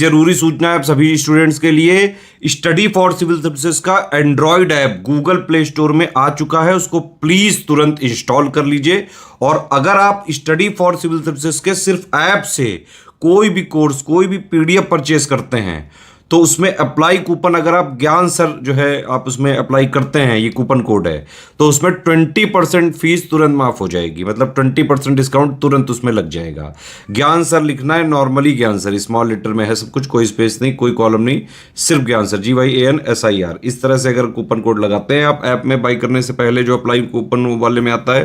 जरूरी सूचना है आप सभी स्टूडेंट्स के लिए, स्टडी फॉर सिविल सर्विसेज का Android app Google play store में आ चुका है, उसको प्लीज तुरंत इंस्टॉल कर लीजिए। और अगर आप स्टडी फॉर सिविल सर्विसेज के सिर्फ ऐप से कोई भी कोर्स, कोई भी पीडीएफ परचेज करते हैं तो उसमें अप्लाई कूपन, अगर आप ज्ञान सर जो है आप उसमें अप्लाई करते हैं, ये कूपन कोड है, तो उसमें 20% फीस तुरंत माफ हो जाएगी, मतलब 20% डिस्काउंट तुरंत उसमें लग जाएगा। ज्ञान सर लिखना है, नॉर्मली ज्ञान सर स्मॉल लेटर में है सब कुछ, कोई स्पेस नहीं, कोई कॉलम नहीं, सिर्फ ज्ञान सर GYANSIR। इस तरह से अगर कूपन कोड लगाते हैं आप ऐप में बाई करने से पहले, जो अप्लाई कूपन वाले में आता है,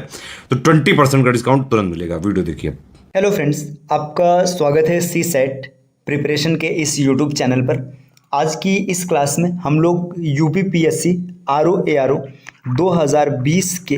तो 20% का डिस्काउंट तुरंत मिलेगा। वीडियो देखिए। हेलो फ्रेंड्स, आपका स्वागत है सी सेट प्रिपरेशन के इस यूट्यूब चैनल पर। आज की इस क्लास में हम लोग UPPSC RO-ARO 2020 के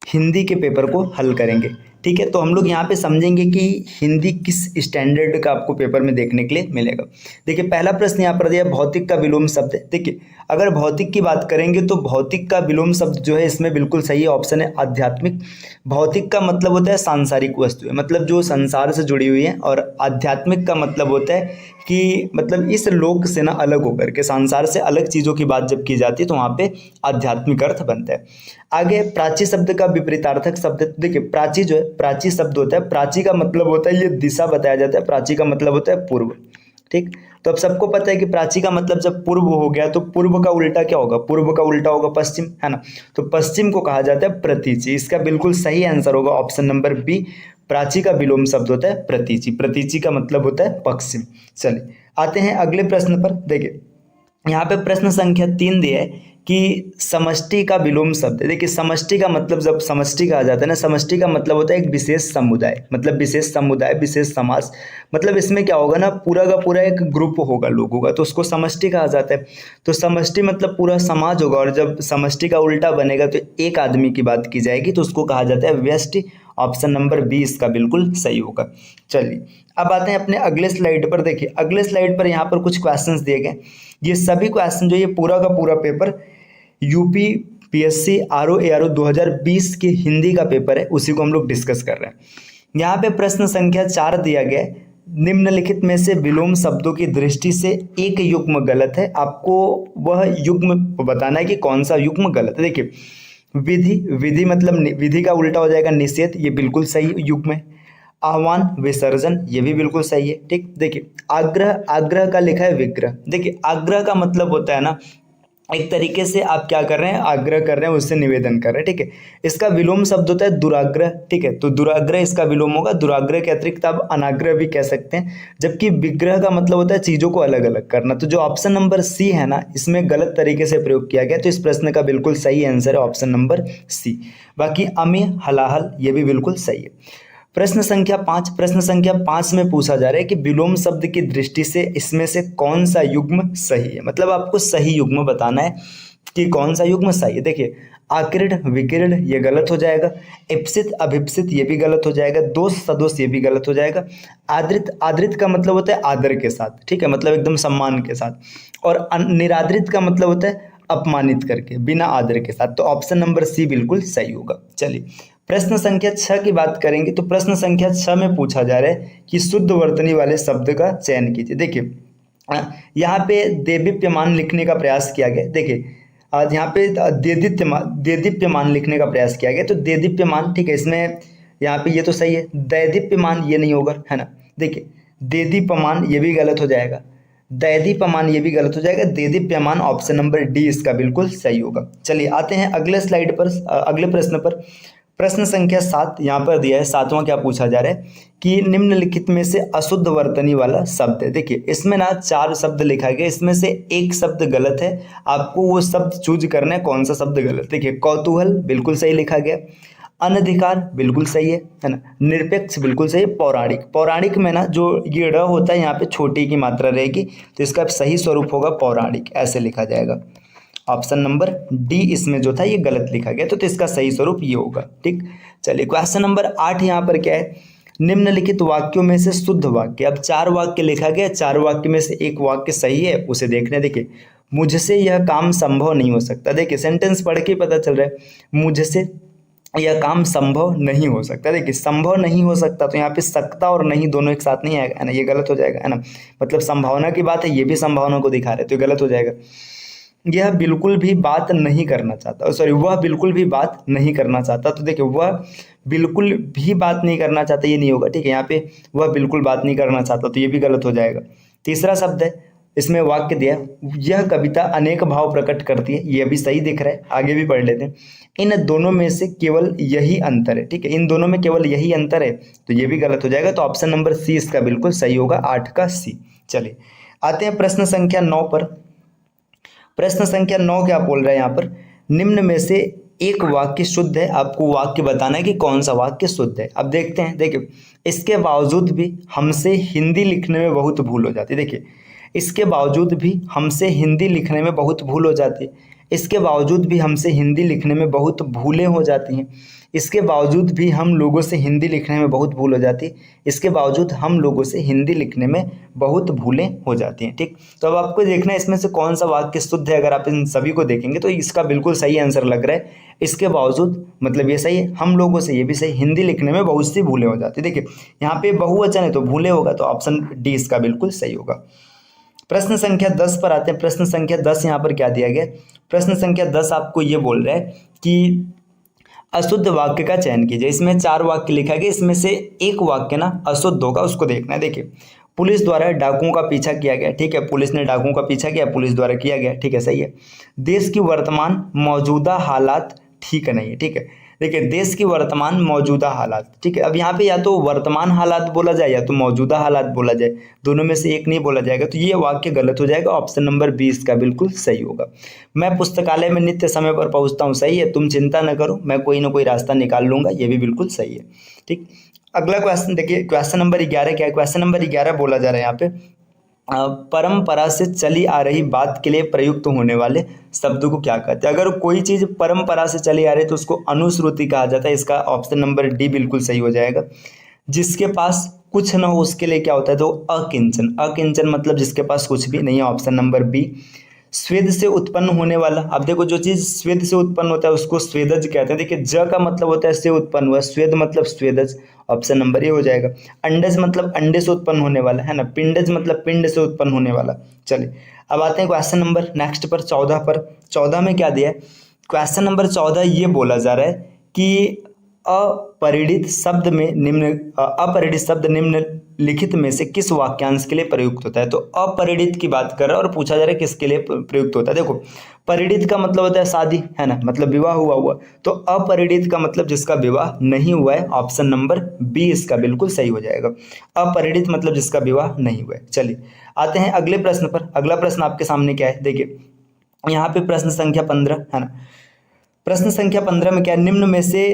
हिंदी के पेपर को हल करेंगे। ठीक है, तो हम लोग यहाँ पे समझेंगे कि हिंदी किस स्टैंडर्ड का आपको पेपर में देखने के लिए मिलेगा। देखिए, पहला प्रश्न यहाँ पर दिया भौतिक का विलोम शब्द है। देखिए, अगर भौतिक की बात करेंगे तो भौतिक का विलोम शब्द जो है इसमें बिल्कुल सही ऑप्शन है आध्यात्मिक। भौतिक का मतलब होता है सांसारिक वस्तु, मतलब जो संसार से जुड़ी हुई है, और आध्यात्मिक का मतलब होता है कि मतलब इस लोक से ना अलग होकर के, संसार से अलग चीज़ों की बात जब की जाती है तो वहाँ पे आध्यात्मिक अर्थ बनता है। आगे प्राची शब्द का विपरीतार्थक शब्द। देखिए, प्राची जो है, प्राची शब्द होता है, प्राची का मतलब होता है ये दिशा बताया जाता है, प्राची का मतलब होता है पूर्व। ठीक, तो अब सबको पता है कि प्राची का मतलब जब पूर्व हो गया तो पूर्व का उल्टा क्या होगा? पूर्व का उल्टा होगा पश्चिम, है ना। तो पश्चिम को कहा जाता है प्रतीची। इसका बिल्कुल सही आंसर होगा ऑप्शन नंबर बी। प्राची का विलोम शब्द होता है प्रतीची। प्रतीची का मतलब होता है पश्चिम। चलिए आते हैं अगले प्रश्न पर। देखिए, यहाँ पे प्रश्न संख्या 3 दिया है कि समष्टि का विलोम शब्द है। देखिए, समष्टि का मतलब जब समष्टि कहा जाता है ना, समष्टि का मतलब होता है एक विशेष समुदाय, मतलब विशेष समुदाय, विशेष समाज। मतलब इसमें क्या होगा ना, पूरा का पूरा एक ग्रुप होगा लोगों का, तो उसको समष्टि कहा जाता है। तो समष्टि मतलब पूरा समाज होगा, और जब समष्टि का उल्टा बनेगा तो एक आदमी की बात की जाएगी तो उसको कहा जाता है व्यष्टि। ऑप्शन नंबर 20 इसका बिल्कुल सही होगा। चलिए अब आते हैं अपने अगले स्लाइड पर। देखिए, अगले स्लाइड पर यहाँ पर कुछ क्वेश्चंस दिए गए। ये सभी क्वेश्चन जो ये पूरा का पूरा पेपर UPPSC RO-ARO 2020 के हिंदी का पेपर है, उसी को हम लोग डिस्कस कर रहे हैं। यहाँ पे प्रश्न संख्या 4 दिया गया है, निम्नलिखित में से विलोम शब्दों की दृष्टि से एक युग्म गलत है। आपको वह युग्म बताना है कि कौन सा युग्म गलत है। देखिए, विधि, विधि मतलब विधि का उल्टा हो जाएगा निषेध, ये बिल्कुल सही युग्म है। आह्वान, विसर्जन, ये भी बिल्कुल सही है। ठीक, देखिए आग्रह, आग्रह का लिखा है विग्रह। देखिए, आग्रह का मतलब होता है ना, एक तरीके से आप क्या कर रहे हैं, आग्रह कर रहे हैं, उससे निवेदन कर रहे हैं। ठीक है, इसका विलोम शब्द होता है दुराग्रह। ठीक है, तो दुराग्रह इसका विलोम होगा। दुराग्रह के अतिरिक्त आप अनाग्रह भी कह सकते हैं, जबकि विग्रह का मतलब होता है चीज़ों को अलग अलग करना। तो जो ऑप्शन नंबर सी है ना, इसमें गलत तरीके से प्रयोग किया गया, तो इस प्रश्न का बिल्कुल सही आंसर है ऑप्शन नंबर सी। बाकी अमीय, हलाहल, ये भी बिल्कुल सही है। प्रश्न संख्या 5, प्रश्न संख्या 5 में पूछा जा रहा है कि विलोम शब्द की दृष्टि से इसमें से कौन सा युग्म सही है। मतलब आपको सही युग्म बताना है कि कौन सा युग्म सही है। देखिए, आकीर्ण, विकीर्ण, ये गलत हो जाएगा। इप्सित, अभिप्सित, ये भी गलत हो जाएगा। दोष, सदोष, ये भी गलत हो जाएगा। आदृत, आदृत का मतलब होता है आदर के साथ, ठीक है, मतलब एकदम सम्मान के साथ। और निरादृत का मतलब होता है अपमानित करके, बिना आदर के साथ। तो ऑप्शन नंबर सी बिल्कुल सही होगा। चलिए प्रश्न संख्या 6 की बात करेंगे, तो प्रश्न संख्या 6 में पूछा जा रहा है कि शुद्ध वर्तनी वाले शब्द का चयन कीजिए। देखिए, यहाँ पे देदीप्यमान लिखने का प्रयास किया गया। देखिए, आज यहाँ पे देदीप्यमान लिखने का प्रयास किया गया, तो देदीप्यमान, ठीक है, इसमें यहाँ पे ये तो सही है। दैदीप्यमान ये नहीं होगा, है ना। देखिए, देदीप्यमान ये भी गलत हो जाएगा, दैदीप्यमान ये भी गलत हो जाएगा। देदीप्यमान ऑप्शन नंबर डी इसका बिल्कुल सही होगा। चलिए आते हैं अगले स्लाइड पर, अगले प्रश्न पर। प्रश्न संख्या 7 यहाँ पर दिया है। 7वां क्या पूछा जा रहा है कि निम्नलिखित में से अशुद्ध वर्तनी वाला शब्द है। देखिए, इसमें ना 4 शब्द लिखा गया, इसमें से एक शब्द गलत है, आपको वो शब्द चूज करना है कौन सा शब्द गलत। देखिए, कौतूहल बिल्कुल सही लिखा गया, अनधिकार बिल्कुल सही है ना, निरपेक्ष बिल्कुल सही है, पौराणिक, पौराणिक में ना जो ये ड़ होता है यहाँ पे छोटी की मात्रा रहेगी, तो इसका सही स्वरूप होगा पौराणिक, ऐसे लिखा जाएगा। ऑप्शन नंबर डी इसमें जो था ये गलत लिखा गया, तो इसका सही स्वरूप ये होगा। ठीक, चलिए क्वेश्चन नंबर 8 यहाँ पर क्या है, निम्नलिखित वाक्यों में से शुद्ध वाक्य। अब 4 वाक्य लिखा गया, 4 वाक्य में से एक वाक्य सही है, उसे देखने। देखिए, मुझसे यह काम संभव नहीं हो सकता। देखिए, सेंटेंस पढ़ के पता चल रहा है, मुझसे यह काम संभव नहीं हो सकता। देखिए संभव नहीं हो सकता, तो यहाँ पे सकता और नहीं दोनों एक साथ नहीं आएगा, है ना, ये गलत हो जाएगा, है ना। मतलब संभावना की बात है, ये भी संभावना को दिखा रहे हैं, तो ये गलत हो जाएगा। यह बिल्कुल भी बात नहीं करना चाहता, सॉरी वह बिल्कुल भी बात नहीं करना चाहता, तो देखिए वह बिल्कुल भी बात नहीं करना चाहता, ये नहीं होगा, ठीक है। यहाँ पे वह बिल्कुल बात नहीं करना चाहता, तो ये भी गलत हो जाएगा। तीसरा शब्द है, इसमें वाक्य दिया है, यह कविता अनेक भाव प्रकट करती है, ये भी सही दिख रहा है, आगे भी पढ़ लेते हैं। इन दोनों में से केवल यही अंतर है, ठीक है, इन दोनों में केवल यही अंतर है, तो ये भी गलत हो जाएगा। तो ऑप्शन नंबर सी इसका बिल्कुल सही होगा, 8 का सी। चलिए आते हैं प्रश्न संख्या 9 पर। प्रश्न संख्या 9 क्या बोल रहा है यहाँ पर, निम्न में से एक वाक्य शुद्ध है, आपको वाक्य बताना है कि कौन सा वाक्य शुद्ध है। अब देखते हैं, देखिए इसके बावजूद भी हमसे हिंदी लिखने में बहुत भूल हो जाती है। देखिए इसके बावजूद भी हमसे हिंदी लिखने में बहुत भूल हो जाती है, इसके बावजूद भी हमसे हिंदी लिखने में बहुत भूलें हो जाती हैं, इसके बावजूद भी हम लोगों से हिंदी लिखने में बहुत भूल हो जाती है, इसके बावजूद हम लोगों से हिंदी लिखने में बहुत भूलें हो जाती हैं, ठीक। तो अब आपको देखना है इसमें से कौन सा वाक्य शुद्ध है। अगर आप इन सभी को देखेंगे तो इसका बिल्कुल सही आंसर लग रहा है, इसके बावजूद मतलब ये सही है, हम लोगों से ये भी सही, हिंदी लिखने में बहुत सी भूलें हो जाती है। देखिए यहाँ पे बहुवचन है तो भूलें होगा, तो ऑप्शन डी इसका बिल्कुल सही होगा। प्रश्न संख्या 10 पर आते हैं। प्रश्न संख्या 10 यहाँ पर क्या दिया गया, प्रश्न संख्या 10 आपको ये बोल रहा है कि अशुद्ध वाक्य का चयन कीजिए। इसमें 4 वाक्य लिखा गया, इसमें से एक वाक्य ना अशुद्ध होगा, उसको देखना है। देखिए पुलिस द्वारा डाकुओं का पीछा किया गया, ठीक है, पुलिस ने डाकुओं का पीछा किया, पुलिस द्वारा किया गया, ठीक है, सही है। देश की वर्तमान मौजूदा हालात ठीक नहीं है, ठीक है। देखिए देश की वर्तमान मौजूदा हालात, ठीक है। अब यहाँ पे या तो वर्तमान हालात बोला जाए या तो मौजूदा हालात बोला जाए, दोनों में से एक नहीं बोला जाएगा, तो ये वाक्य गलत हो जाएगा। ऑप्शन नंबर 20 का बिल्कुल सही होगा। मैं पुस्तकालय में नित्य समय पर पहुँचता हूँ, सही है, तुम चिंता न करो, मैं कोई ना कोई रास्ता निकाल लूंगा, ये भी बिल्कुल सही है, ठीक। अगला क्वेश्चन देखिए, क्वेश्चन नंबर 11 क्या है, क्वेश्चन नंबर 11 बोला जा रहा है यहाँ पे, परंपरा से चली आ रही बात के लिए प्रयुक्त होने वाले शब्दों को क्या कहते हैं। अगर कोई चीज़ परंपरा से चली आ रही है तो उसको अनुश्रुति कहा जाता है, इसका ऑप्शन नंबर डी बिल्कुल सही हो जाएगा। जिसके पास कुछ न हो उसके लिए क्या होता है, तो अकिंचन, अकिंचन मतलब जिसके पास कुछ भी नहीं है, ऑप्शन नंबर बी। स्वेद से उत्पन्न होने वाला, अब देखो जो चीज़ स्वेद से उत्पन्न होता है उसको स्वेदज कहते हैं। देखिए ज का मतलब होता है से उत्पन्न हुआ, स्वेद मतलब स्वेदज, ऑप्शन नंबर ए हो जाएगा। अंडज मतलब अंडे से उत्पन्न होने वाला, है ना, पिंडज मतलब पिंड से उत्पन्न होने वाला। चलिए अब आते हैं क्वेश्चन नंबर नेक्स्ट पर 14 पर। 14 में क्या दिया है, क्वेश्चन नंबर 14 ये बोला जा रहा है कि अपरिणित शब्द में निम्न अपरिणित शब्द निम्नलिखित में से किस वाक्यांश के लिए प्रयुक्त होता है। तो अपरिणित की बात कर रहा है और पूछा जा रहा है किसके लिए प्रयुक्त होता है। देखो परिणित का मतलब होता है शादी, है ना, मतलब विवाह हुआ, तो अपरिणित का मतलब जिसका विवाह नहीं हुआ है, ऑप्शन नंबर बी इसका बिल्कुल सही हो जाएगा। अपरिणित मतलब जिसका विवाह नहीं हुआ है। चलिए आते हैं अगले प्रश्न पर। अगला प्रश्न आपके सामने क्या है, देखिए यहाँ पे प्रश्न संख्या 15 है ना। प्रश्न संख्या 15 में क्या है, निम्न में से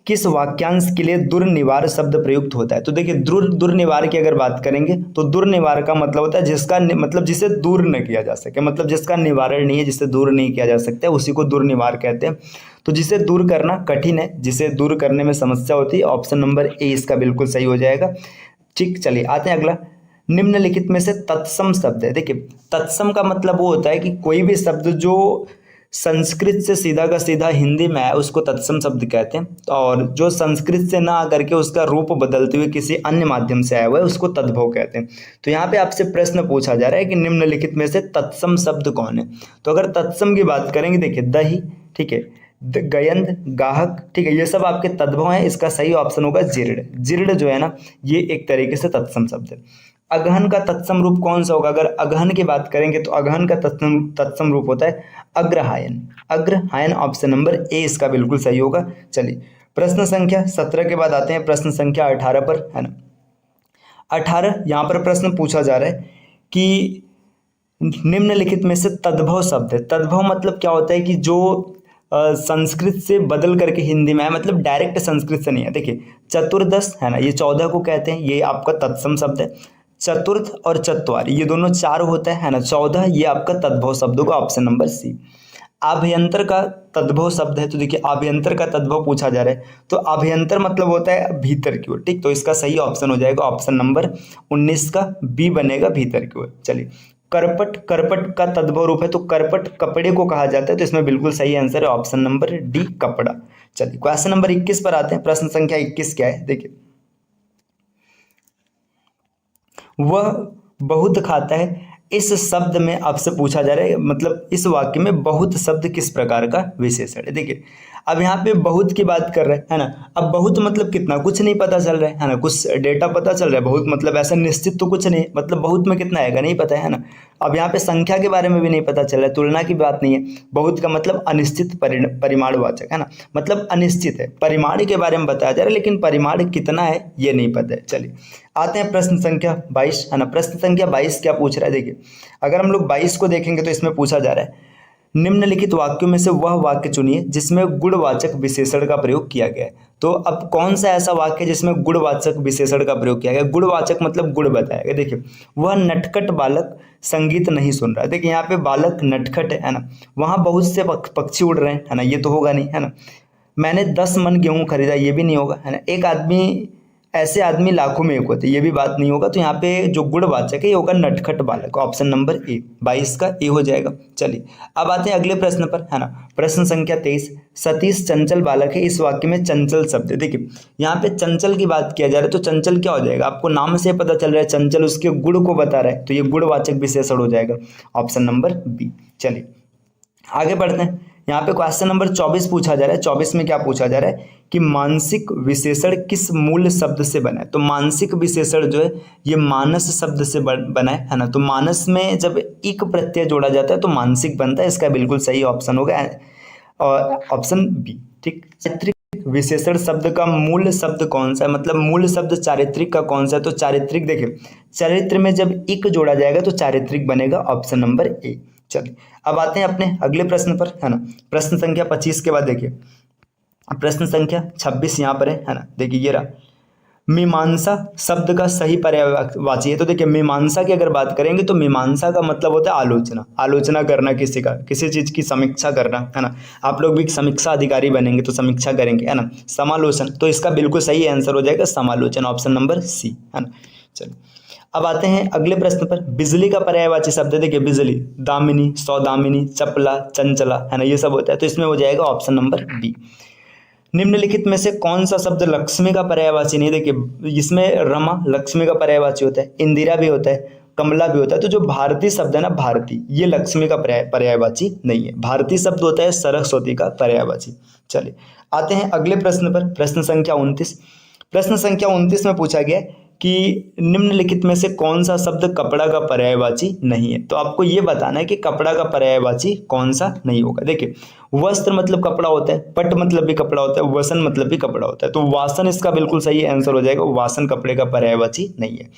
किस वाक्यांश के लिए दुर्निवार शब्द प्रयुक्त होता है। तो देखिए दुर्निवार की अगर बात करेंगे तो दुर्निवार का मतलब होता है जिसका मतलब जिसे दूर न किया जा सके, मतलब जिसका निवारण नहीं है, जिसे दूर नहीं किया जा सकता है, उसी को दुर्निवार कहते हैं। तो जिसे दूर करना कठिन है, जिसे दूर करने में समस्या होती है, ऑप्शन नंबर ए इसका बिल्कुल सही हो जाएगा, ठीक। चलिए आते हैं अगला, निम्नलिखित में से तत्सम शब्द है। देखिए तत्सम का मतलब वो होता है कि कोई भी शब्द जो संस्कृत से सीधा का सीधा हिंदी में है उसको तत्सम शब्द कहते हैं, और जो संस्कृत से ना आकर के उसका रूप बदलते हुए किसी अन्य माध्यम से आया हुआ है उसको तद्भव कहते हैं। तो यहाँ पे आपसे प्रश्न पूछा जा रहा है कि निम्नलिखित में से तत्सम शब्द कौन है। तो अगर तत्सम की बात करेंगे, देखिए दही, ठीक है, गयंद, गाहक, ठीक है, ये सब आपके तद्भव हैं। इसका सही ऑप्शन होगा जीर्ण। जीर्ण जो है ना ये एक तरीके से तत्सम शब्द है। अगहन का तत्सम रूप कौन सा होगा, अगर अगहन की बात करेंगे तो अगहन का तत्सम रूप होता है अग्रहायन। अग्रहायन ऑप्शन नंबर ए इसका बिल्कुल सही होगा। चलिए प्रश्न संख्या 17 के बाद आते हैं प्रश्न संख्या 18 पर, है ना। 18 यहाँ पर प्रश्न पूछा जा रहा है कि निम्नलिखित में से तद्भव शब्द है। तद्भव मतलब क्या होता है कि जो संस्कृत से बदल करके हिंदी में है, मतलब डायरेक्ट संस्कृत से नहीं है। देखिए चतुर्दश है ना, ये 14 को कहते हैं, ये आपका तत्सम शब्द है। चतुर्थ और चत्वार ये दोनों 4 होता है ना, 14 ये आपका तद्भव शब्द होगा, ऑप्शन नंबर सी। आभ्यंतर का तद्भव शब्द है, तो देखिए आभ्यंतर का तद्भव पूछा जा रहा है, तो आभ्यंतर मतलब होता है भीतर की ओर, ठीक। तो इसका सही ऑप्शन हो जाएगा ऑप्शन नंबर 19 का बी बनेगा, भीतर की ओर। चलिए करपट, करपट का तद्भव रूप है, तो करपट कपड़े को कहा जाता है, तो इसमें बिल्कुल सही आंसर है ऑप्शन नंबर डी, कपड़ा। चलिए क्वेश्चन नंबर 21 पर आते हैं। प्रश्न संख्या 21 क्या है, देखिए, वह बहुत खाता है, इस शब्द में आपसे पूछा जा रहा है, मतलब इस वाक्य में बहुत शब्द किस प्रकार का विशेषण है। देखिए अब यहाँ पे बहुत की बात कर रहे हैं, है ना। अब बहुत मतलब कितना, कुछ नहीं पता चल रहा है ना, कुछ डेटा पता चल रहा है, बहुत मतलब ऐसा निश्चित तो कुछ नहीं, मतलब बहुत में कितना आएगा नहीं पता है ना। अब यहाँ पे संख्या के बारे में भी नहीं पता चल रहा है, तुलना की बात नहीं है। बहुत का मतलब अनिश्चित परिमाणवाचक है ना, मतलब अनिश्चित है। परिमाण के बारे में बताया जा रहा है, लेकिन परिमाण कितना है ये नहीं पता है। चलिए आते हैं प्रश्न संख्या 22, है ना। प्रश्न संख्या 22 क्या पूछ रहा है, देखिए अगर हम लोग 22 को देखेंगे तो इसमें पूछा जा रहा है, निम्नलिखित वाक्यों में से वह वाक्य चुनिए जिसमें गुणवाचक विशेषण का प्रयोग किया गया है। तो अब कौन सा ऐसा वाक्य है जिसमें गुणवाचक विशेषण का प्रयोग किया गया। गुणवाचक मतलब गुण बताएगा। देखिए वह नटखट बालक संगीत नहीं सुन रहा है। देखिए यहाँ पे बालक नटखट है ना, वहाँ बहुत से पक्षी उड़ रहे हैं, है ना, ये तो होगा नहीं, है ना। मैंने 10 मन गेहूं खरीदा, ये भी नहीं होगा, है ना। एक आदमी, ऐसे आदमी लाखों में एक होते, ये भी बात नहीं होगा। तो यहाँ पे जो गुणवाचक है ये होगा नटखट बालक, ऑप्शन नंबर ए, 22 का ए हो जाएगा। चलिए अब आते हैं अगले प्रश्न पर, है ना। प्रश्न संख्या 23, सतीश चंचल बालक है, इस वाक्य में चंचल शब्द है। देखिए यहाँ पे चंचल की बात किया जा रहा है, तो चंचल क्या हो जाएगा, आपको नाम से पता चल रहा है चंचल उसके गुण को बता रहा है, तो ये गुणवाचक विशेषण हो जाएगा, ऑप्शन नंबर बी। चलिए आगे बढ़ते हैं। यहाँ पे क्वेश्चन नंबर 24 पूछा जा रहा है। 24 में क्या पूछा जा रहा है कि मानसिक विशेषण किस मूल शब्द से बना है। तो मानसिक विशेषण जो है ये मानस शब्द से बना है ना। तो मानस में जब इक प्रत्यय जोड़ा जाता है तो मानसिक बनता है, इसका बिल्कुल सही ऑप्शन होगा और ऑप्शन बी, ठीक। चारित्रिक विशेषण शब्द का मूल शब्द कौन सा है, मतलब मूल शब्द चारित्रिक का कौन सा है। तो चारित्रिक, देखिए चरित्र में जब इक जोड़ा जाएगा तो चारित्रिक बनेगा, ऑप्शन नंबर ए। चलिए अब आते हैं अपने अगले प्रश्न पर, है ना। प्रश्न संख्या 25 के बाद देखिए प्रश्न संख्या 26 यहाँ पर है ना। देखिए ये रहा, मीमांसा शब्द का सही पर्यायवाची है। तो देखिए मीमांसा की अगर बात करेंगे तो मीमांसा का मतलब होता है आलोचना, आलोचना करना किसी का, किसी चीज की समीक्षा करना, है ना। आप लोग भी समीक्षा अधिकारी बनेंगे तो समीक्षा करेंगे, है ना। समालोचन, तो इसका बिल्कुल सही आंसर हो जाएगा समालोचन, ऑप्शन नंबर सी, है ना। चलिए अब आते हैं अगले प्रश्न पर। बिजली का पर्यायवाची शब्द है, देखिए बिजली, दामिनी, सौदामिनी, चपला, चंचला, है ना, ये सब होता है, तो इसमें हो जाएगा ऑप्शन नंबर बी। निम्नलिखित में से कौन सा शब्द लक्ष्मी का पर्यायवाची नहीं। देखिए इसमें रमा लक्ष्मी का पर्यायवाची होता है, इंदिरा भी होता है, कमला भी होता है। तो जो भारती शब्द है ना, भारती, ये लक्ष्मी का पर्यायवाची नहीं है। भारती शब्द होता है सरस्वती का पर्यायवाची। चलिए आते हैं अगले प्रश्न पर। प्रश्न संख्या 29। प्रश्न संख्या 29 में पूछा गया कि निम्नलिखित में से कौन सा शब्द कपड़ा का पर्यायवाची नहीं है। तो आपको ये बताना है कि कपड़ा का पर्यायवाची कौन सा नहीं होगा। देखिए वस्त्र मतलब कपड़ा होता है, पट मतलब भी कपड़ा होता है, वसन मतलब भी कपड़ा होता है, तो वासन इसका बिल्कुल सही आंसर हो जाएगा, वासन कपड़े का पर्यायवाची नहीं है।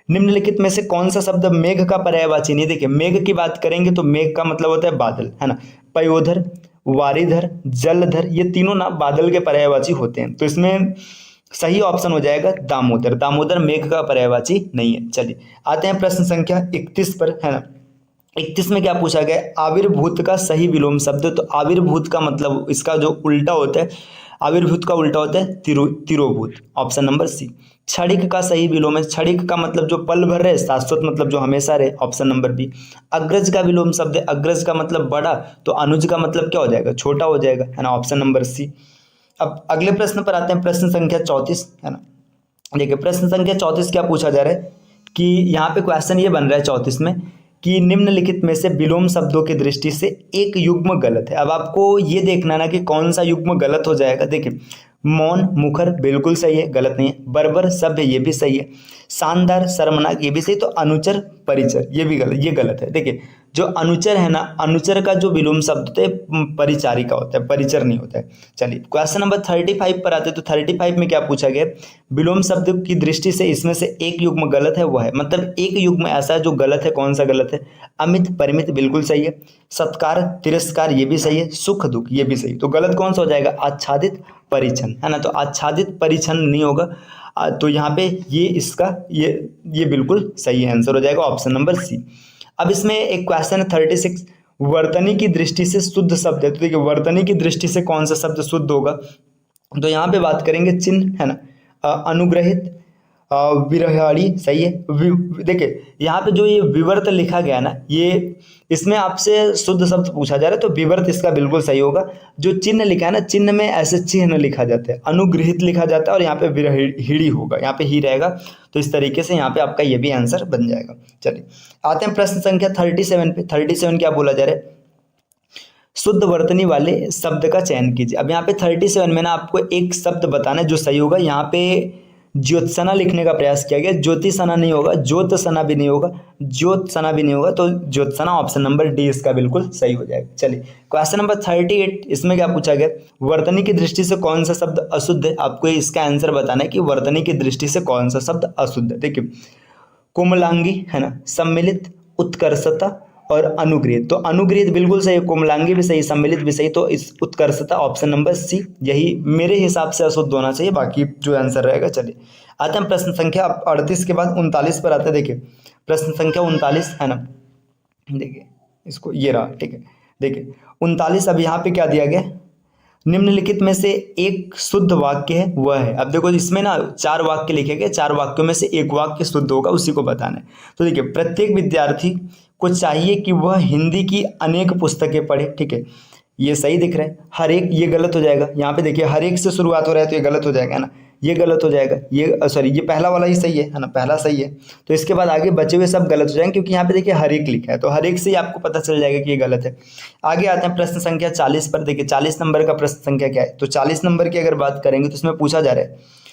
निम्नलिखित में से कौन सा शब्द मेघ का पर्यायवाची नहीं। देखिए मेघ की बात करेंगे तो मेघ का मतलब होता है बादल, है ना। पयोधर, वारीधर, जलधर, ये तीनों ना बादल के पर्यायवाची होते हैं, तो इसमें सही ऑप्शन हो जाएगा दामोदर। दामोदर मेघ का पर्यायवाची नहीं है। चलिए आते हैं प्रश्न संख्या 31 पर, है ना। 31 में क्या पूछा गया, आविर्भूत का सही विलोम शब्द। तो आविर्भूत का मतलब इसका जो उल्टा होता है, आविर्भूत का उल्टा होता है तिरोभूत, ऑप्शन नंबर सी। क्षणिक का सही विलोम है, क्षणिक का मतलब जो पल भर रहे, शाश्वत मतलब जो हमेशा रहे, ऑप्शन नंबर बी। अग्रज का विलोम शब्द है, अग्रज का मतलब बड़ा, तो अनुज का मतलब क्या हो जाएगा, छोटा हो जाएगा, है ना, ऑप्शन नंबर सी। अब अगले प्रश्न पर आते हैं, प्रश्न संख्या 34, है ना। देखिए प्रश्न संख्या 34 क्या पूछा जा रहा है कि यहाँ पे क्वेश्चन ये बन रहा है 34 में कि निम्नलिखित में से विलोम शब्दों की दृष्टि से एक युग्म गलत है। अब आपको ये देखना ना कि कौन सा युग्म गलत हो जाएगा। देखिए मौन, मुखर बिल्कुल सही है, गलत नहीं है। बर्बर, सभ्य, ये भी सही है। शानदार, शर्मनाक, ये भी सही। तो अनुचर, परिचर, ये भी गलत, ये गलत है। देखिए जो अनुचर है ना, अनुचर का जो विलोम शब्द होता है परिचारिका होता है, परिचर नहीं होता है। चलिए क्वेश्चन नंबर 35 पर आते हैं। तो 35 में क्या पूछा गया, विलोम शब्द की दृष्टि से इसमें से एक युग्म गलत है, वो है, मतलब एक युग्म ऐसा है जो गलत है, कौन सा गलत है। अमित, परिमित बिल्कुल सही है। सत्कार, तिरस्कार, ये भी सही है। सुख, दुख, ये भी सही। तो गलत कौन सा हो जाएगा, आच्छादित, परिछन, है ना। तो आच्छादित परिछन नहीं होगा, तो यहाँ पे ये इसका ये बिल्कुल सही आंसर हो जाएगा, ऑप्शन नंबर सी। अब इसमें एक क्वेश्चन है 36, वर्तनी की दृष्टि से शुद्ध शब्द है। तो देखिए वर्तनी की दृष्टि से कौन सा शब्द शुद्ध होगा, तो यहाँ पे बात करेंगे चिन्ह, है ना, अनुग्रहित, विरहाड़ी सही है। देखिए यहाँ पे जो ये विवर्त लिखा गया ना, ये इसमें आपसे शुद्ध शब्द पूछा जा रहा है तो विवर्त इसका बिल्कुल सही होगा। जो चिन्ह लिखा है ना, चिन्ह में ऐसे चिन्ह लिखा जाता है, अनुगृहित लिखा जाता है और यहाँ पे विरहिड़ी होगा, यहाँ पे ही रहेगा। तो इस तरीके से यहाँ पे आपका ये भी आंसर बन जाएगा। चलिए आते हैं प्रश्न संख्या 37 पे। 37 क्या बोला जा रहा है, शुद्ध वर्तनी वाले शब्द का चयन कीजिए। अब यहाँ पे 37 में ना आपको एक शब्द बताना है जो सही होगा। यहाँ पे ज्योत्सना लिखने का प्रयास किया गया, ज्योतिसना नहीं होगा, ज्योतसना भी नहीं होगा, ज्योत्सना भी नहीं होगा, तो ज्योत्सना ऑप्शन नंबर डी इसका बिल्कुल सही हो जाएगा। चलिए क्वेश्चन नंबर 38, इसमें क्या पूछा गया, वर्तनी की दृष्टि से कौन सा शब्द अशुद्ध है। आपको इसका आंसर बताना है कि वर्तनी की दृष्टि से कौन सा शब्द अशुद्ध है। देखिए कोमलांगी है ना, सम्मिलित, उत्कर्षता और अनुगृहित। तो अनुगृहित बिल्कुल सही, कोमलांगी भी सही, सम्मिलित भी सही, तो इस उत्कर्षता ऑप्शन नंबर सी यही मेरे हिसाब से अशुद्ध होना चाहिए, बाकी जो आंसर रहेगा। चलिए आते हैं प्रश्न संख्या 38 के बाद 39 पर आते हैं। देखिए प्रश्न संख्या 39 है ना, देखिए इसको ये रहा, ठीक है। देखिए 39, अब यहाँ पे क्या दिया गया, निम्नलिखित में से एक शुद्ध वाक्य है वह है। अब देखो इसमें ना 4 वाक्य लिखे गए, 4 वाक्यों में से एक वाक्य शुद्ध होगा, उसी को बताना है। तो देखिए प्रत्येक विद्यार्थी को चाहिए कि वह हिंदी की अनेक पुस्तकें पढ़े, ठीक है, ये सही दिख रहा है। हर एक, ये गलत हो जाएगा। यहाँ पे देखिए हर एक से शुरुआत हो रहा है तो ये गलत हो जाएगा, है ना, ये गलत हो जाएगा, ये सॉरी ये पहला वाला ही सही है ना, पहला सही है। तो इसके बाद आगे बचे हुए सब गलत हो जाएंगे, क्योंकि यहाँ पे देखिए हर एक लिखा है, तो हर एक से ही आपको पता चल जाएगा कि ये गलत है। आगे आते हैं प्रश्न संख्या 40 पर। देखिए 40 नंबर का प्रश्न संख्या क्या है, तो 40 नंबर की अगर बात करेंगे तो इसमें पूछा जा रहा है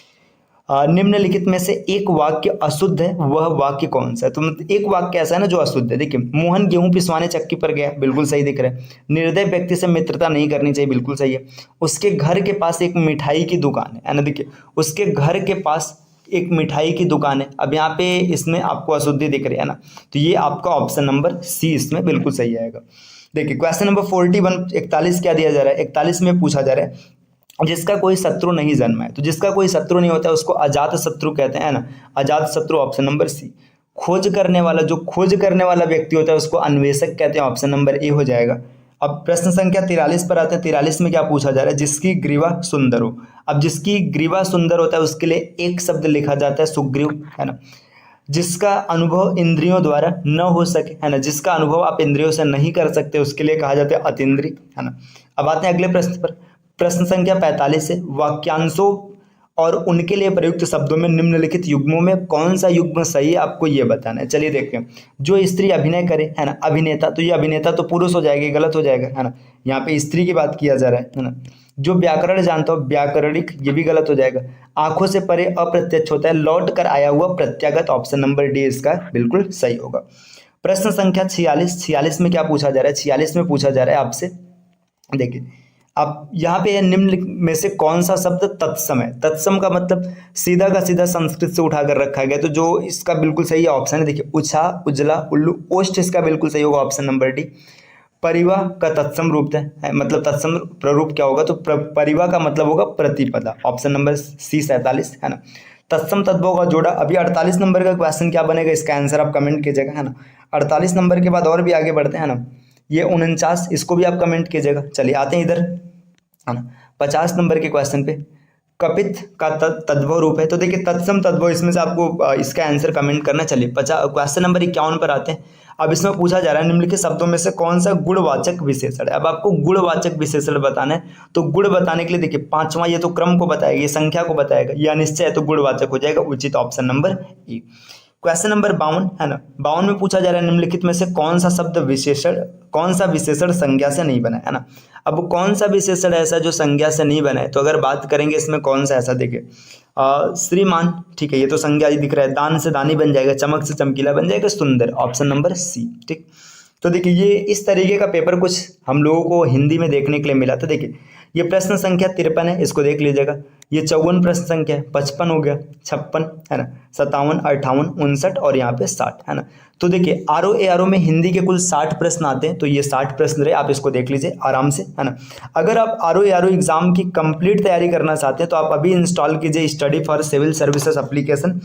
निम्नलिखित में से एक वाक्य अशुद्ध है, वह वाक्य कौन सा है। तो मतलब एक वाक्य ऐसा है ना जो अशुद्ध है। देखिए मोहन गेहूं पिसवाने चक्की पर गया, बिल्कुल सही दिख रहा है। निर्दय व्यक्ति से मित्रता नहीं करनी चाहिए, बिल्कुल सही है। उसके घर के पास एक मिठाई की दुकान है ना, देखिए उसके घर के पास एक मिठाई की दुकान है। अब यहाँ पे इसमें आपको अशुद्धि दिख रही है ना, तो ये आपका ऑप्शन नंबर सी इसमें बिल्कुल सही आएगा। देखिए क्वेश्चन नंबर 41 41 क्या दिया जा रहा है, 41 में पूछा जा रहा है जिसका कोई शत्रु नहीं जन्मा है। तो जिसका कोई शत्रु नहीं होता है उसको अजात शत्रु कहते हैं ना, अजात शत्रु ऑप्शन नंबर सी। खोज करने वाला, जो खोज करने वाला व्यक्ति होता है उसको अन्वेषक कहते हैं, ऑप्शन नंबर ए हो जाएगा। अब प्रश्न संख्या 43 पर आते हैं। 43 में क्या पूछा जा रहा है, जिसकी ग्रीवा सुंदर हो। अब जिसकी ग्रीवा सुंदर होता है उसके लिए एक शब्द लिखा जाता है सुग्रीव, है ना। जिसका अनुभव इंद्रियों द्वारा न हो सके, है ना, जिसका अनुभव आप इंद्रियों से नहीं कर सकते उसके लिए कहा जाता है अतीन्द्रिय, है ना। अब आते हैं अगले प्रश्न पर। प्रश्न संख्या 45 है, वाक्यांशों और उनके लिए प्रयुक्त शब्दों में निम्नलिखित युग्मों में कौन सा युग्म सही है, आपको ये बताना है। चलिए देखते हैं। जो स्त्री अभिनय करे, है ना, अभिनेता, तो ये अभिनेता तो पुरुष हो जाएगा, गलत हो जाएगा, है ना। यहाँ पे स्त्री की बात किया जा रहा है ना। जो व्याकरण जानता हो, व्याकरणिक, ये भी गलत हो जाएगा। आंखों से परे अप्रत्यक्ष होता है, लौट कर आया हुआ प्रत्यागत, ऑप्शन नंबर डी इसका बिल्कुल सही होगा। प्रश्न संख्या 46 में क्या पूछा जा रहा है, 46 में पूछा जा रहा है आपसे, देखिए अब यहाँ पे निम्न में से कौन सा शब्द तत्सम है। तत्सम का मतलब सीधा का सीधा संस्कृत से उठाकर रखा गया, तो जो इसका बिल्कुल सही ऑप्शन है, देखिए उछा, उजला, उल्लू, ओष्ठ, इसका बिल्कुल सही होगा, ऑप्शन नंबर डी। परिवा का तत्सम रूप है, मतलब तत्सम प्ररूप क्या होगा, तो परिवा का मतलब होगा प्रतिपदा, ऑप्शन नंबर सी 47, है ना। तत्सम तद्भव का जोड़ा। अभी 48 नंबर का क्वेश्चन क्या बनेगा, इसका आंसर आप कमेंट कीजिएगा, है ना। 48 नंबर के बाद और भी आगे बढ़ते हैं ना, ये 49, इसको भी आप कमेंट कीजिएगा। चलिए आते हैं इधर, है ना, 50 नंबर के क्वेश्चन पे। कपित का तद्भव रूप है, तो देखिए तत्सम तद्भव, इसमें से आपको इसका आंसर कमेंट करना। चलिए क्वेश्चन नंबर 51 पर आते हैं। अब इसमें पूछा जा रहा है निम्नलिखित शब्दों में से कौन सा गुणवाचक विशेषण है। अब आपको गुणवाचक विशेषण बताना है, तो गुण बताने के लिए देखिए 5वां, ये तो क्रम को बताएगा, ये संख्या को बताएगा, या निश्चय है तो गुणवाचक हो जाएगा, उचित option number A. Question number 52 है ना, 52 में पूछा जा रहा है निम्नलिखित में से कौन सा शब्द विशेषण, कौन सा विशेषण संज्ञा से नहीं बना है ना। अब कौन सा विशेषण ऐसा जो संज्ञा से नहीं बना है, तो अगर बात करेंगे इसमें कौन सा ऐसा, देखिए श्रीमान, ठीक है, ये तो संज्ञा ही दिख रहा है। दान से दानी बन जाएगा, चमक से चमकीला बन जाएगा, सुंदर, ऑप्शन नंबर सी, ठीक। तो देखिए ये इस तरीके का पेपर कुछ हम लोगों को हिंदी में देखने के लिए मिला था। देखिए ये प्रश्न संख्या 53 है, इसको देख लीजिएगा। ये 54 प्रश्न संख्या है, 55 हो गया, 56 है ना, 57, 58, 59 और यहाँ पे 60, है ना। तो देखिए आरओ में हिंदी के कुल 60 प्रश्न आते हैं, तो ये 60 प्रश्न रहे, आप इसको देख लीजिए आराम से, है ना। अगर आप आरओ एग्जाम की कंप्लीट तैयारी करना चाहते हैं तो आप अभी इंस्टॉल कीजिए study for civil services application.